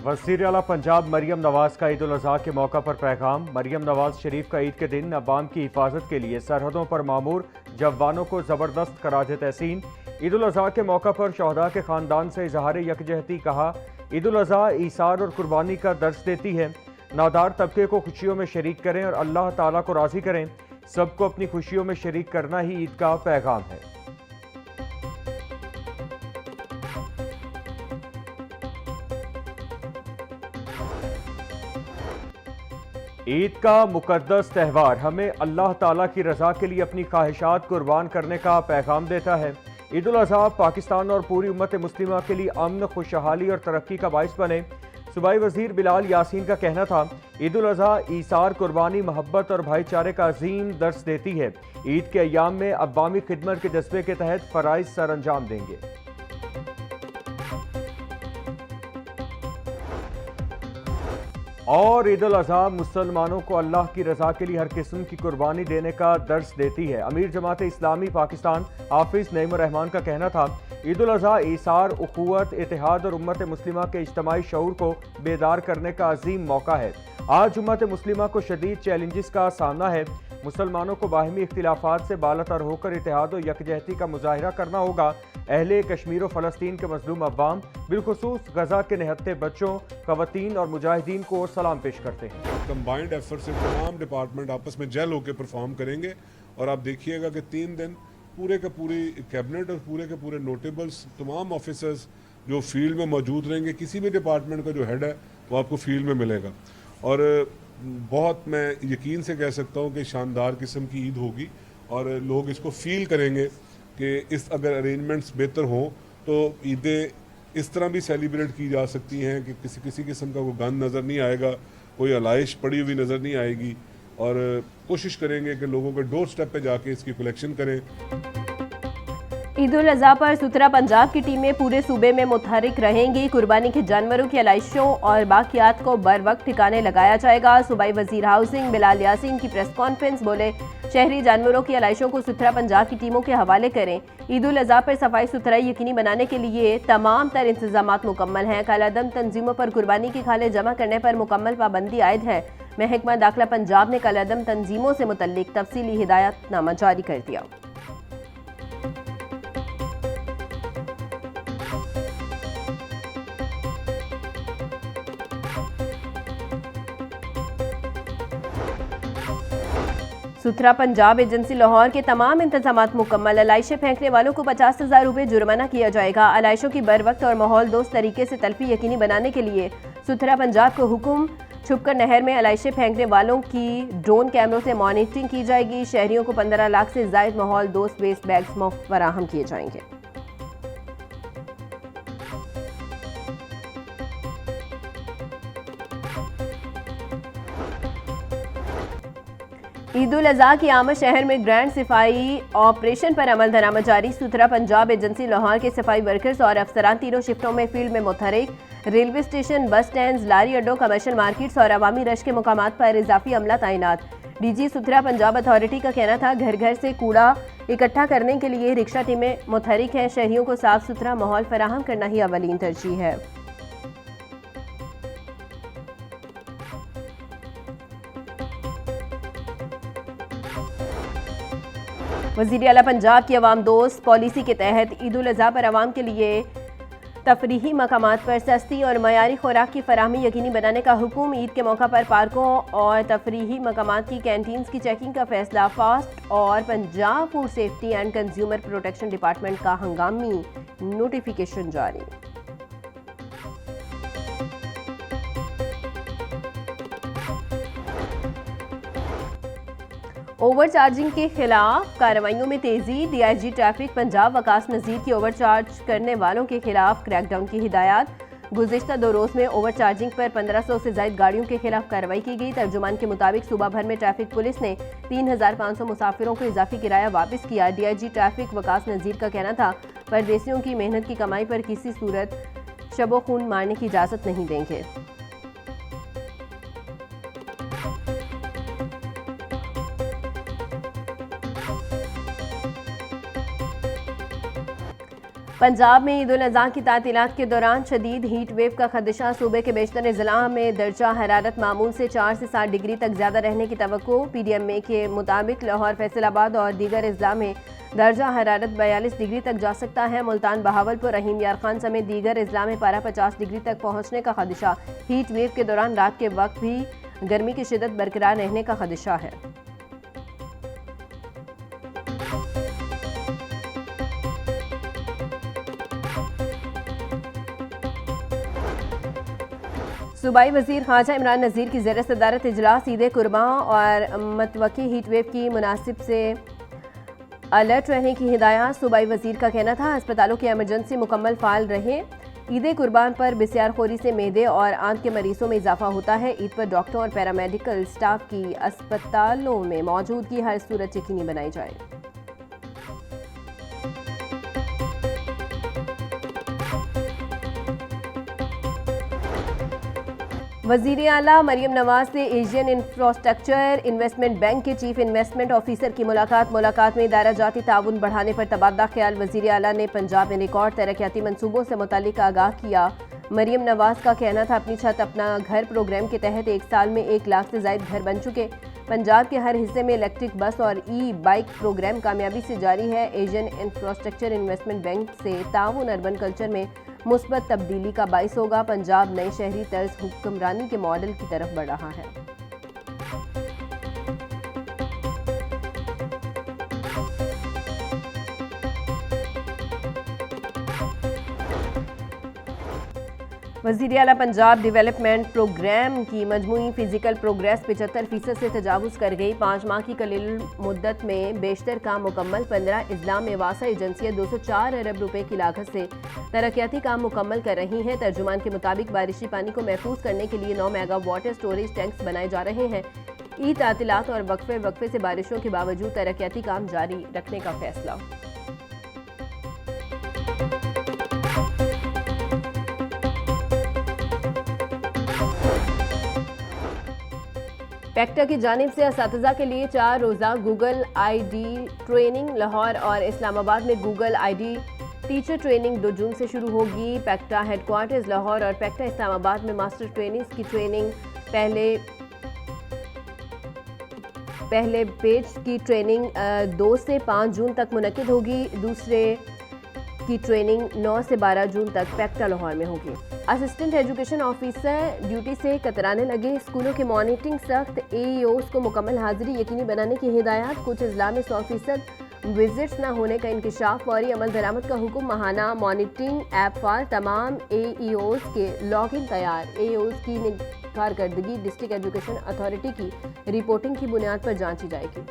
वज़ीर आला पंजाब मरियम नवाज का ईद उल अज़हा के मौका पर पैगाम। मरियम नवाज शरीफ का ईद के दिन अवाम की हिफाजत के लिए सरहदों पर मामूर जवानों को ज़बरदस्त खराज तहसीन। ईद उल अज़हा के मौका पर शहदा के ख़ानदान से इजहार यकजहती कहा। ईद उल अज़हा ईसार और कुर्बानी का दर्स देती है। नादार तबके को खुशियों में शरीक करें और अल्लाह ताला को राज़ी करें। सबको अपनी खुशियों में शरीक करना ही ईद का पैगाम है। ईद का मुकद्दस त्यौहार हमें अल्लाह ताला की रज़ा के लिए अपनी ख्वाहिशात कुर्बान करने का पैगाम देता है। ईद उल अज़हा पाकिस्तान और पूरी उम्मत मुस्लिमा के लिए अमन, खुशहाली और तरक्की का बाइस बने। सूबाई वज़ीर बिलाल यासीन का कहना था, ईद उल अज़हा ईसार, कुर्बानी, मोहब्बत और भाईचारे का अजीम दर्स देती है। ईद के अय्याम में अवामी खिदमत के जज्बे के तहत फ़राइज़ सर अंजाम देंगे। और ईद उल अज़हा मुसलमानों को अल्लाह की रज़ा के लिए हर किस्म की कुर्बानी देने का दर्स देती है। अमीर जमात इस्लामी पाकिस्तान हाफिज नईमुर रहमान का कहना था, ईद उल अज़हा ईसार, उखुवत, इत्तेहाद और उम्मत मुस्लिमा के इज्तिमाई शऊर को बेदार करने का अजीम मौका है। आज उम्मत मुस्लिमा को शदीद चैलेंजेस का सामना है। मुसलमानों को बाहमी इख्तिलाफात से बालातर होकर इत्तेहाद और यकजहती का मुजाहिरा करना होगा। अहले कश्मीर और फ़लस्तीन के मजलूम अव्वाम, बिलखुसूस गजा के निहत्ते बच्चों, ख़वातीन और मुजाहिदीन को सलाम पेश करते हैं। कंबाइंड एफर्ट से तमाम डिपार्टमेंट आपस में जेल होकर परफॉर्म करेंगे और आप देखिएगा कि 3 दिन पूरे के पूरी कैबिनेट और पूरे के पूरे नोटेबल्स, तमाम ऑफिसर्स जो फील्ड में मौजूद रहेंगे। किसी भी डिपार्टमेंट का जो हेड है वो आपको फील्ड में मिलेगा और बहुत मैं यकीन से कह सकता हूँ कि शानदार किस्म की ईद होगी और लोग इसको फील करेंगे कि इस अगर अरेंजमेंट्स बेहतर हों तो ईदें इस तरह भी सेलिब्रेट की जा सकती हैं कि किसी किस्म का कोई गंद नज़र नहीं आएगा, कोई अलाइश पड़ी हुई नज़र नहीं आएगी और कोशिश करेंगे कि लोगों के डोर स्टेप पे जाके इसकी कलेक्शन करें। ईद उल अज़हा पर सुथरा पंजाब की टीमें पूरे सूबे में मुतहरिक रहेंगी। कुर्बानी के जानवरों की अलाइशों और बाकियात को बर वक्त ठिकाने लगाया जाएगा। सूबाई वजीर हाउसिंग बिलाल यासीन की प्रेस कॉन्फ्रेंस बोले, शहरी जानवरों की अलाइशों को सुथरा पंजाब की टीमों के हवाले करें। ईद उल अज़हा पर सफाई सुथराई यकीनी बनाने के लिए तमाम तर इंतजामात मुकम्मल हैं। कालादम तंजीमों पर कुर्बानी की खाले जमा करने पर मुकम्मल पाबंदी आयद है। महकमा दाखिला पंजाब ने कालादम तंजीमों से मुतल्लिक तफसीली हिदायतनामा जारी कर दिया। सुथरा पंजाब एजेंसी लाहौर के तमाम इंतजामात मुकम्मल। अलाइशें फेंकने वालों को 50,000 रुपये जुर्माना किया जाएगा। अलाइशों की बर वक्त और माहौल दोस्त तरीके से तलफी यकीनी बनाने के लिए सुथरा पंजाब को हुक्म, छुपकर नहर में अलाइशें फेंकने वालों की ड्रोन कैमरों से मॉनिटरिंग की जाएगी। शहरियों को 15 लाख से जायद माहौल दोस्त वेस्ट बैग्स मुफ्त फराहम किए जाएंगे। ईद उल अज़हा की आमद शहर में ग्रैंड सफाई ऑपरेशन पर अमल दरामद जारी। सुथरा पंजाब एजेंसी लाहौर के सफाई वर्कर्स और अफसरान तीनों शिफ्टों में फील्ड में मुतहरिक। रेलवे स्टेशन, बस स्टैंड, लारी अड्डों, कमर्शियल मार्केट्स और अवामी रश के मुकामात पर इजाफी अमला तैनात। डीजी सुथरा पंजाब अथॉरिटी का कहना था, घर घर से कूड़ा इकट्ठा करने के लिए रिक्शा टीमें मुतहरिक हैं। शहरियों को साफ सुथरा माहौल फराहम करना ही अवलीन तरजीह है। वज़ीर आला पंजाब की अवाम दोस्त पॉलिसी के तहत ईद उल अज़हा पर अवाम के लिए तफरीही मकामात पर सस्ती और मयारी खुराक की फराहमी यकीनी बनाने का हुक्म। ईद के मौका पर पार्कों और तफरीही मकामात की कैंटीन्स की चेकिंग का फैसला। फास्ट और Punjab food safety and consumer protection department का हंगामी नोटिफिकेशन जारी। ओवर चार्जिंग के खिलाफ कार्रवाइयों में तेजी। डीआईजी ट्रैफिक पंजाब वकास नज़ीर की ओवर चार्ज करने वालों के खिलाफ क्रैकडाउन की हिदायत। गुज़िश्ता 2 रोज़ में ओवर चार्जिंग पर 1500 से ज़ायद गाड़ियों के खिलाफ कार्रवाई की गई। तर्जुमान के मुताबिक सूबा भर में ट्रैफिक पुलिस ने 3500 मुसाफिरों को इजाफी किराया वापस किया। डीआईजी ट्रैफिक वकास नज़ीर का कहना था, परदेसियों की मेहनत की कमाई पर किसी सूरत शबो खून मारने की इजाज़त नहीं देंगे। पंजाब में ईद उल अज़हा की तातीलात के दौरान शदीद हीट वेव का खदशा। सूबे के बेशतर ज़िला में दर्जा हरारत मामूल से 4 से 7 डिग्री तक ज़्यादा रहने की तवक्को। PDMA के मुताबिक लाहौर, फैसलाबाद और दीगर अजला में दर्जा हरारत 42 डिग्री तक जा सकता है। मुल्तान, बहावलपुर, रहीम यार खान समेत दीगर अजला में पारा 50 डिग्री तक पहुँचने का खदशा। हीट वेव के दौरान रात के वक्त भी गर्मी की शिद्दत बरकरार रहने का खदशा है। सूबाई वजीर ख़ाजा इमरान नज़ीर की ज़ेर सदारत इजलास ईद कुर्बां और मतवक़ी हीट वेव की मुनासिब से अलर्ट रहने की हिदायत। सूबाई वजीर का कहना था अस्पतालों की एमरजेंसी मुकम्मल फ़ाल रहे। ईद कुर्बान पर बिस्यारखोरी से मैदे और आंत के मरीजों में इजाफा होता है। ईद पर डॉक्टरों और पैरामेडिकल स्टाफ की अस्पतालों में मौजूदगी हर सूरत यकीनी बनाई जाए। वज़ीर आला मरियम नवाज से एशियन इंफ्रास्ट्रक्चर इन्वेस्टमेंट बैंक के चीफ इन्वेस्टमेंट ऑफिसर की मुलाकात में दायरा जाती ताउन बढ़ाने पर तबादला ख्याल। वज़ीर आला ने पंजाब में रिकॉर्ड तरक्याती मंसूबों से मुतालिक आगाह किया। मरियम नवाज का कहना था अपनी छत अपना घर प्रोग्राम के तहत 1 साल में 1 लाख से ज़ायद घर बन चुके। पंजाब के हर हिस्से में इलेक्ट्रिक बस और ई-बाइक प्रोग्राम कामयाबी से जारी है। एशियन इंफ्रास्ट्रक्चर इन्वेस्टमेंट बैंक से ताउन अर्बन कल्चर में मुस्बत तब्दीली का बाइस होगा। पंजाब नए शहरी तर्ज हुक्मरानी के मॉडल की तरफ बढ़ रहा है। वज़ीर आला पंजाब डेवलपमेंट प्रोग्राम की मजमूई फिजिकल प्रोग्रेस 75% से तजावुज़ कर गई। 5 माह की कलील मुद्दत में बेशतर काम मुकम्मल। 15 अजला में वासा एजेंसियाँ 204 अरब रुपए की लागत से तरक्याती काम मुकम्मल कर रही हैं। तर्जुमान के मुताबिक बारिशी पानी को महफूज करने के लिए 9 मेगा वाटर स्टोरेज टैंक्स बनाए जा रहे हैं। ईद तातीलात और वक्फे से बारिशों के बावजूद तरक्याती काम जारी रखने का फैसला। पैक्टा की जानिब से असातिज़ा के लिए 4 रोज़ा गूगल ID ट्रेनिंग। लाहौर और इस्लामाबाद में गूगल ID टीचर ट्रेनिंग 2 जून से शुरू होगी। पैक्टा हेडक्वार्टर्स लाहौर और पैक्टा इस्लामाबाद में मास्टर ट्रेनिंग्स की ट्रेनिंग पहले पेज की ट्रेनिंग 2 से 5 जून तक मुनक्किद होगी। दूसरे की ट्रेनिंग 9 से 12 जून तक पैक्टा लाहौर में होगी। असिस्टेंट एजुकेशन ऑफिसर ड्यूटी से कतराने लगे। स्कूलों की मॉनिटरिंग सख्त। AEOs को मुकम्मल हाजिरी यकीनी बनाने की हिदायत। कुछ अजला में 100% विजिट्स न होने का इंकशाफ। फौरी अमल दरामद का हुक्म। माहाना मॉनिटरिंग ऐप फाल। तमाम AEOs के लॉगिन तैयार। AEOs की कारकर्दगी डिस्ट्रिक्ट एजुकेशन अथॉरिटी की रिपोर्टिंग की बुनियाद पर जांची जाएगी।